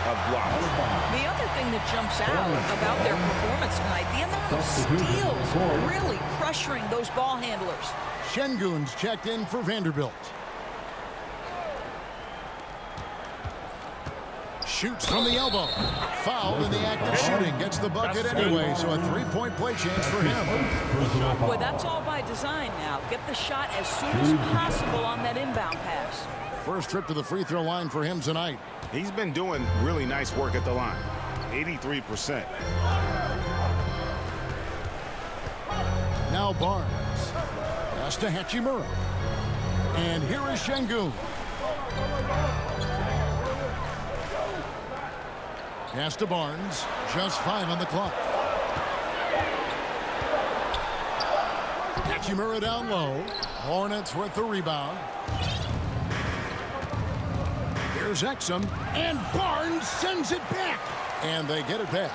Speaker 2: of blocks.
Speaker 3: The other thing that jumps out about their performance tonight, the amount of steals, really pressuring those ball handlers.
Speaker 1: Şengün's checked in for Vanderbilt. Shoots from the elbow. Fouled in the act of shooting. Gets the bucket anyway, so a 3-point play chance for him.
Speaker 3: Boy, that's all by design now. Get the shot as soon as possible on that inbound pass.
Speaker 1: First trip to the free throw line for him tonight.
Speaker 2: He's been doing really nice work at the line. 83%.
Speaker 1: Now Barnes. Pass to Hachimura. And here is Şengün. Pass to Barnes. Just 5 on the clock. Hachimura down low. Hornets with the rebound. Here's Exum. And Barnes sends it back. And they get it back.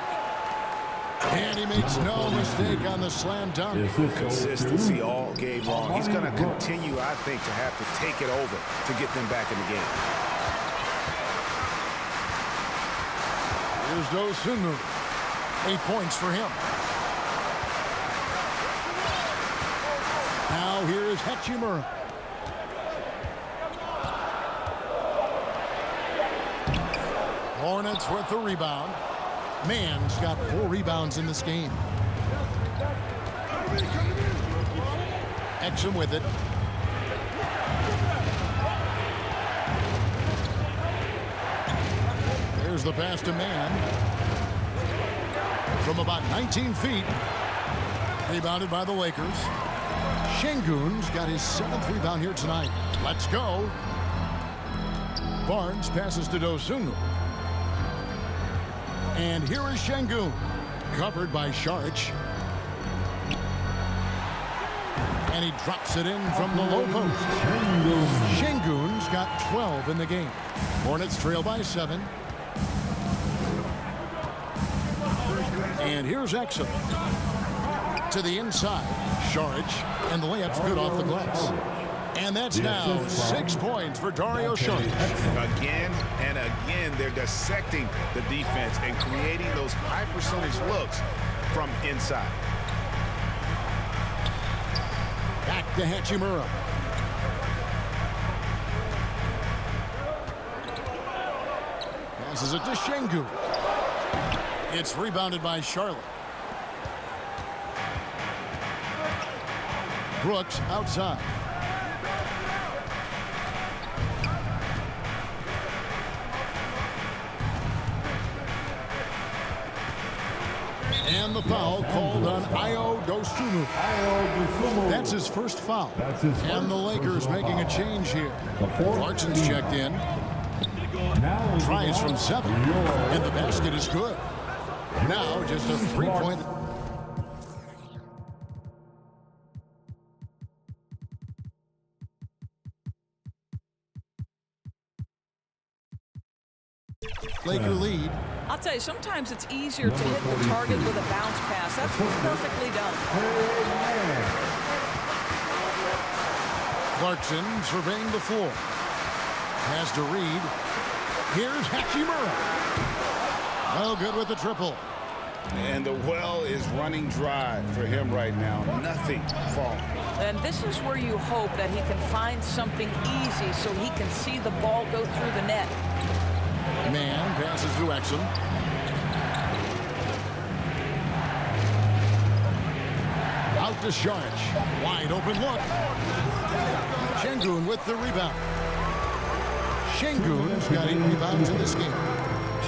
Speaker 1: And he makes no mistake on the slam dunk.
Speaker 2: Consistency all game long. He's going to continue, I think, to have to take it over to get them back in the game.
Speaker 1: Here's Dosunmu. 8 points for him. Now here is Hachimura. Hornets with the rebound. Mann's got 4 rebounds in this game. Exum with it. There's the pass to Mann. From about 19 feet. Rebounded by the Lakers. Şengün's got his 7th rebound here tonight. Let's go. Barnes passes to Dosunmu. And here is Şengün. Covered by Saric. And he drops it in from the low post. Şengün's got 12 in the game. Hornets trail by 7. And here's Exum. To the inside. Saric. And the layup's good off the glass. And that's now 6 points for Dario Saric.
Speaker 2: Again and again, they're dissecting the defense and creating those high percentage looks from inside.
Speaker 1: Back to Hachimura. Passes it to Sengun. It's rebounded by Charlotte. Brooks outside. And the foul called on Ayo Dosunmu. That's his first foul. And the Lakers making a change here. Clarkson's checked in. Tries from 7. And the basket is good. Now just a 3-point. Laker lead.
Speaker 3: I'll tell you, sometimes it's easier to hit the target with a bounce pass. That's perfectly done.
Speaker 1: Clarkson surveying the floor. Pass to Reed. Here's Hachimura. Well, good with the triple.
Speaker 2: And the well is running dry for him right now. Nothing falling.
Speaker 3: And this is where you hope that he can find something easy so he can see the ball go through the net.
Speaker 1: Man passes to Exum. Out to Saric. Wide open look. Sengun with the rebound. Sengun's got 8 rebounds in this game.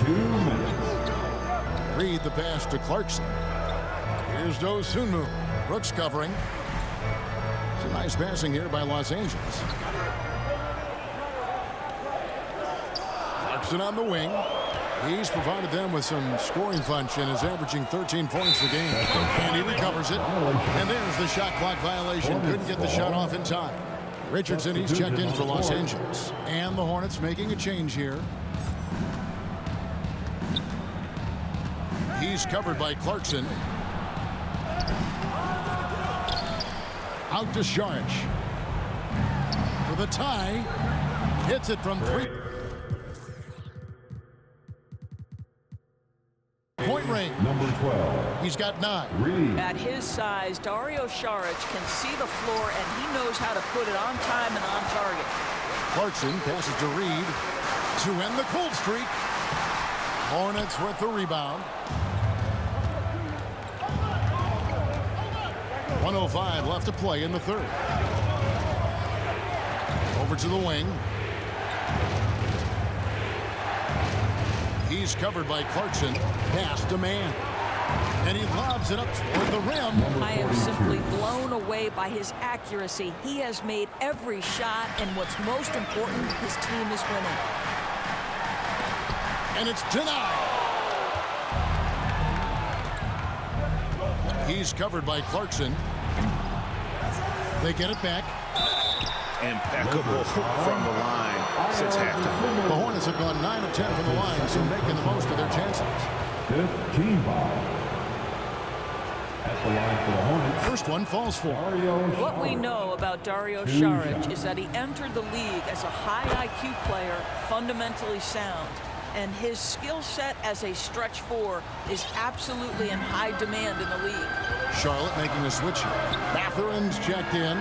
Speaker 4: 2 minutes.
Speaker 1: Reed the pass to Clarkson. Here's Dosunmu. Brooks covering. It's a nice passing here by Los Angeles. Clarkson on the wing. He's provided them with some scoring punch and is averaging 13 points a game. And he recovers it. And there's the shot clock violation. Couldn't get the shot off in time. Richardson, he's checked in for Los Angeles. And the Hornets making a change here. He's covered by Clarkson. Out to Saric. For the tie. Hits it from 3. Point range.
Speaker 4: Number 12.
Speaker 1: He's got 9.
Speaker 4: Reed.
Speaker 3: At his size, Dario Saric can see the floor, and he knows how to put it on time and on target.
Speaker 1: Clarkson passes to Reed to end the cold streak. Hornets with the rebound. 1:05 left to play in the third. Over to the wing. He's covered by Clarkson. Pass to Man. And he lobs it up toward the rim.
Speaker 3: I am simply blown away by his accuracy. He has made every shot, and what's most important, his team is winning.
Speaker 1: And it's denied. He's covered by Clarkson. They get it back.
Speaker 2: Impeccable from the line since halftime.
Speaker 1: The Hornets have gone 9 of 10 from the line, so making the most of their chances.
Speaker 4: 15 foul. At the line for the Hornets.
Speaker 1: First one falls for.
Speaker 3: What we know about Dario Saric is that he entered the league as a high IQ player, fundamentally sound. And his skill set as a stretch 4 is absolutely in high demand in the league.
Speaker 1: Charlotte making a switch here. Mathurin's checked in.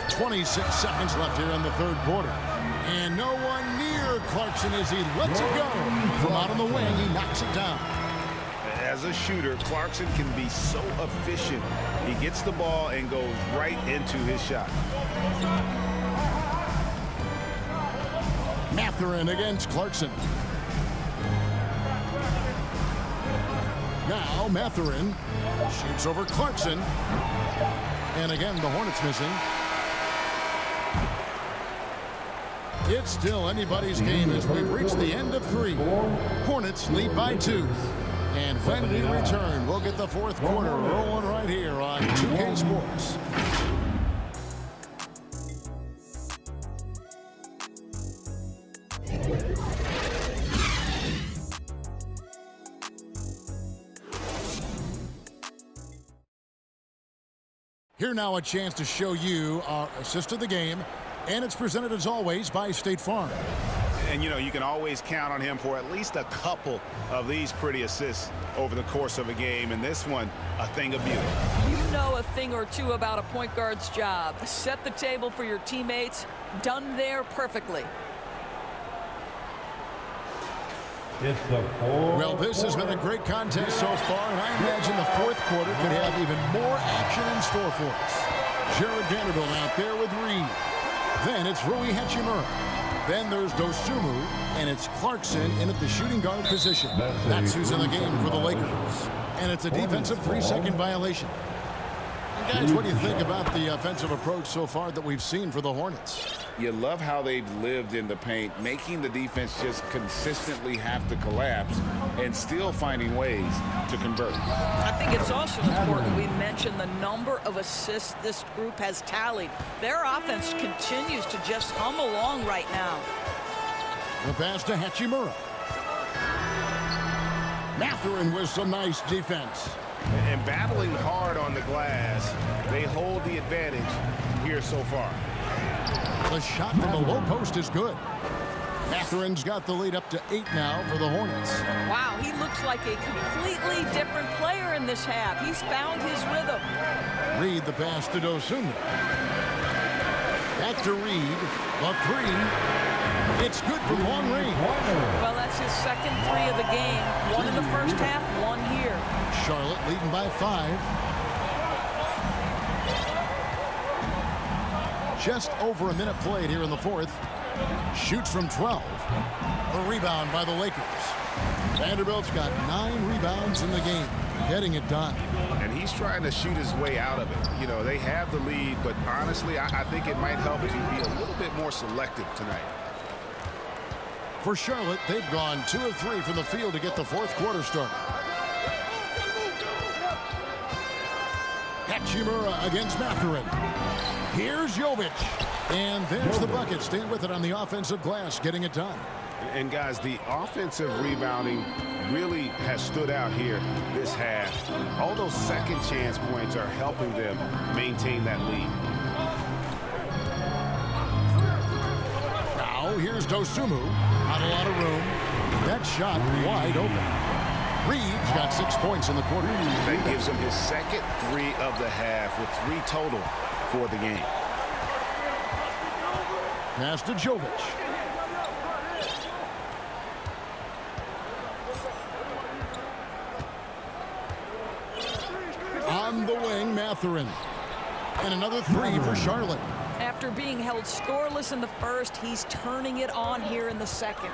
Speaker 1: 26 seconds left here in the third quarter. And no one near Clarkson as he lets it go. From out on the wing, he knocks it down.
Speaker 2: As a shooter, Clarkson can be so efficient. He gets the ball and goes right into his shot.
Speaker 1: Mathurin against Clarkson. Now Mathurin shoots over Clarkson. And again, the Hornets missing. It's still anybody's game as we've reached the end of 3. Hornets lead by 2. And when we return, we'll get the fourth quarter rolling right here on 2K Sports. Here now a chance to show you our assist of the game, and it's presented as always by State Farm.
Speaker 2: And, you know, you can always count on him for at least a couple of these pretty assists over the course of a game, and this one, a thing of beauty.
Speaker 3: You know a thing or two about a point guard's job. Set the table for your teammates. Done there perfectly.
Speaker 4: It's the fourth.
Speaker 1: Well, this has been a great contest so far, and I imagine the fourth quarter could have even more action in store for us. Jared Vanderbilt out there with Reed. Then it's Rui Hachimura. Then there's Dosunmu, and it's Clarkson in at the shooting guard position. That's who's in the game for the Lakers. And it's a defensive 3-second violation. And guys, what do you think about the offensive approach so far that we've seen for the Hornets?
Speaker 5: You love how they've lived in the paint, making the defense just consistently have to collapse and still finding ways to convert.
Speaker 3: I think it's also important we mention the number of assists this group has tallied. Their offense continues to just hum along right now.
Speaker 1: The pass to Hachimura. Mathurin with some nice defense.
Speaker 11: And battling hard on the glass, they hold the advantage here so far.
Speaker 1: The shot from the low post is good. Mathurin's got the lead up to 8 now for the Hornets.
Speaker 3: Wow, he looks like a completely different player in this half. He's found his rhythm.
Speaker 1: Reed the pass to Dosunmu. Back to Reed. The three. It's good from long range.
Speaker 3: Well, that's his second three of the game. One in the first half, one here.
Speaker 1: Charlotte leading by 5. Just over a minute played here in the fourth. Shoots from 12. A rebound by the Lakers. Vanderbilt's got 9 rebounds in the game. Getting it done.
Speaker 2: And he's trying to shoot his way out of it. You know, they have the lead, but honestly, I think it might help if he be a little bit more selective tonight.
Speaker 1: For Charlotte, they've gone 2 of 3 from the field to get the fourth quarter started. Hachimura against Mathurin. Here's Jovic. And there's the bucket. Staying with it on the offensive glass, getting it done.
Speaker 2: And guys, the offensive rebounding really has stood out here this half. All those second chance points are helping them maintain that lead.
Speaker 1: Now here's Dosunmu. Not a lot of room. That shot wide open. Reed's got 6 points in the quarter.
Speaker 2: That gives him his second 3 of the half with 3 total for the game.
Speaker 1: Pass to Jovic. On the wing, Mathurin. And another 3 for Charlotte.
Speaker 3: After being held scoreless in the first, he's turning it on here in the second.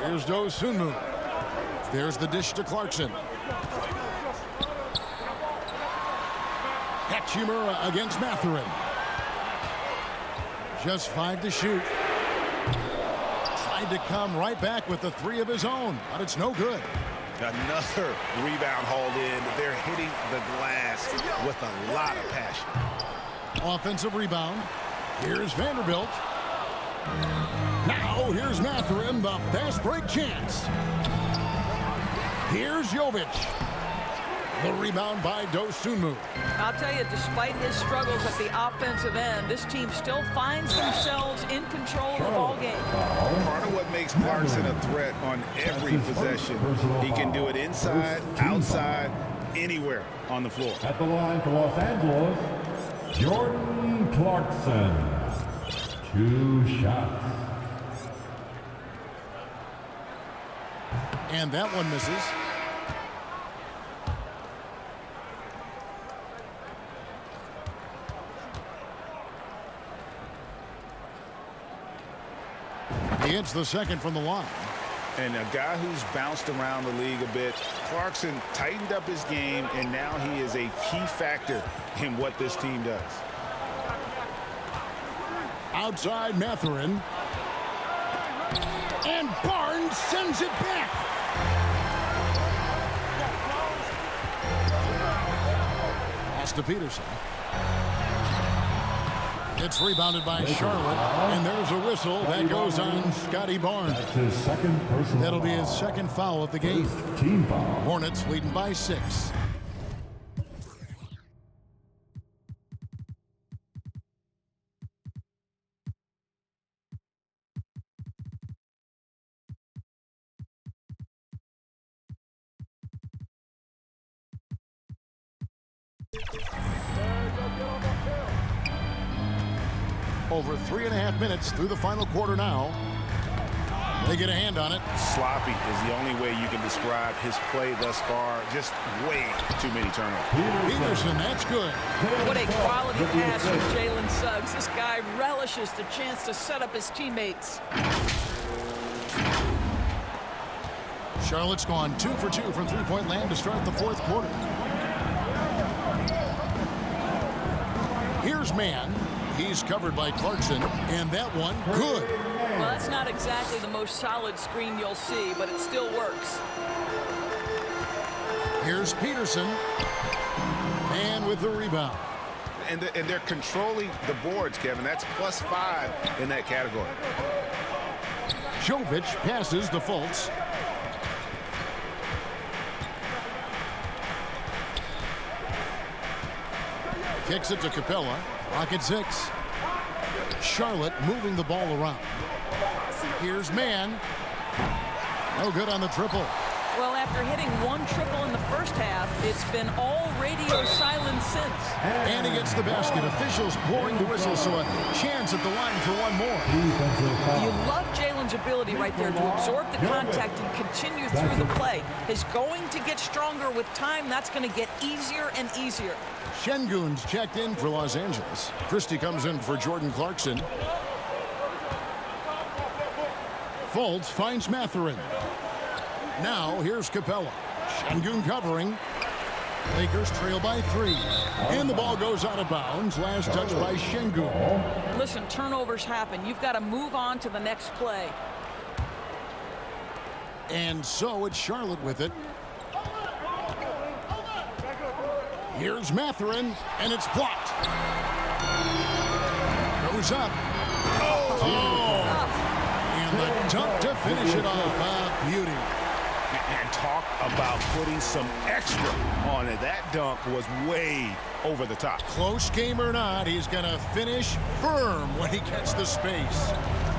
Speaker 1: Here's Dosunmu. There's the dish to Clarkson. Hachimura against Mathurin. Just 5 to shoot. Tried to come right back with the 3 of his own, but it's no good.
Speaker 2: Another rebound hauled in. They're hitting the glass with a lot of passion.
Speaker 1: Offensive rebound. Here's Vanderbilt. Now here's Mathurin, the fast break chance. Here's Jovic. The rebound by Dosunmu.
Speaker 3: I'll tell you, despite his struggles at the offensive end, this team still finds themselves in control of the ball game.
Speaker 2: Part of what makes Clarkson a threat on every possession, he can do it inside, outside, anywhere on the floor.
Speaker 4: At the line for Los Angeles, Jordan Clarkson. 2 shots.
Speaker 1: And that one misses. He hits the second from the line.
Speaker 2: And a guy who's bounced around the league a bit, Clarkson tightened up his game, and now he is a key factor in what this team does.
Speaker 1: Outside Mathurin. And Barnes sends it back. Pass to Peterson. It's rebounded by Charlotte, and there's a whistle that goes on Scotty Barnes.
Speaker 4: That's his second personal
Speaker 1: That'll be his
Speaker 4: foul.
Speaker 1: second foul of the game.
Speaker 4: First team foul.
Speaker 1: Hornets leading by 6. Over 3.5 minutes through the final quarter now. They get a hand on it.
Speaker 2: Sloppy is the only way you can describe his play thus far. Just way too many turnovers.
Speaker 1: Peterson, that's good.
Speaker 3: What a quality pass from Jalen Suggs. This guy relishes the chance to set up his teammates.
Speaker 1: Charlotte's gone 2 for 2 from three-point land to start the fourth quarter. Here's Mann. He's covered by Clarkson, and that one good.
Speaker 3: Well, that's not exactly the most solid screen you'll see, but it still works.
Speaker 1: Here's Peterson. And with the rebound.
Speaker 2: And they're controlling the boards, Kevin. That's +5 in that category.
Speaker 1: Jovic passes to Fultz. Kicks it to Capella. Rocket 6. Charlotte moving the ball around. Here's Mann. No good on the triple.
Speaker 3: Well, after hitting one triple in the first half, it's been all radio silence since.
Speaker 1: And he gets the basket. Officials blowing the whistle, so a chance at the line for one more.
Speaker 3: You love Jalen's ability right there to absorb the contact and continue through the play. He's going to get stronger with time. That's going to get easier and easier.
Speaker 1: Şengün's checked in for Los Angeles. Christie comes in for Jordan Clarkson. Fultz finds Mathurin. Now here's Capella. Şengün covering. Lakers trail by 3. And the ball goes out of bounds. Last touch by Şengün.
Speaker 3: Listen, turnovers happen. You've got to move on to the next play.
Speaker 1: And so it's Charlotte with it. Here's Mathurin, and it's blocked. Goes up. And the dunk to finish it off. Beauty.
Speaker 2: And talk about putting some extra on it. That dunk was way over the top.
Speaker 1: Close game or not, he's going to finish firm when he gets the space.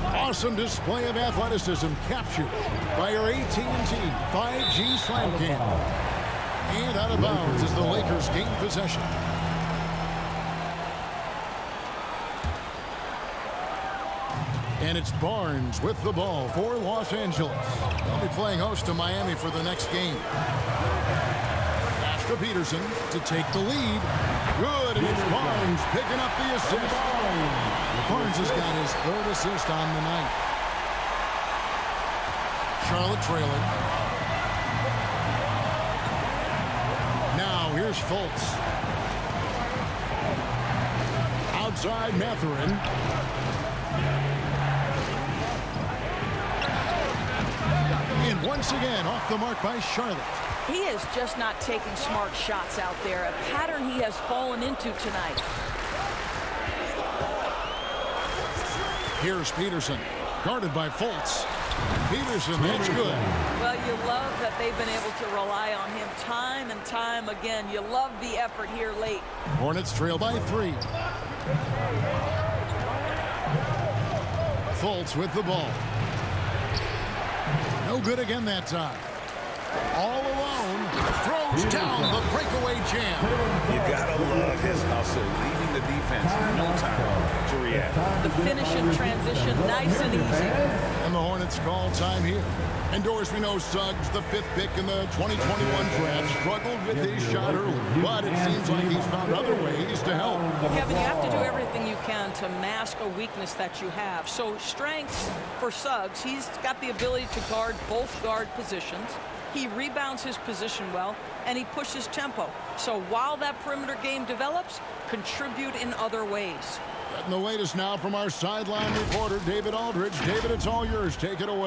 Speaker 1: Awesome display of athleticism captured by our AT&T 5G Slam Cam. And out of bounds as the Lakers gain possession. And it's Barnes with the ball for Los Angeles. They'll be playing host to Miami for the next game. Pass to Peterson to take the lead. Good, and it's Barnes picking up the assist. Barnes has got his 3rd assist on the night. Charlotte trailing. Now here's Fultz. Outside Mathurin. And once again off the mark by Charlotte.
Speaker 3: He is just not taking smart shots out there, a pattern he has fallen into tonight.
Speaker 1: Here's Peterson, guarded by Fultz. Peterson, that's good.
Speaker 3: Well, you love that they've been able to rely on him time and time again. You love the effort here late.
Speaker 1: Hornets trail by 3. Fultz with the ball. No good again that time. All alone, throws down the breakaway jam.
Speaker 2: You gotta love his hustle, leaving the defense no time to react.
Speaker 3: The finish in transition, nice and easy.
Speaker 1: And the Hornets call time here. And Doris, we know Suggs, the 5th pick in the 2021 draft, struggled with his shot early, but it seems like he's found other ways to help.
Speaker 3: Kevin, you have to do everything you can to mask a weakness that you have. So strengths for Suggs, he's got the ability to guard both guard positions. He rebounds his position well, and he pushes tempo. So while that perimeter game develops, contribute in other ways.
Speaker 1: Getting the latest now from our sideline reporter, David Aldridge. David, it's all yours. Take it away.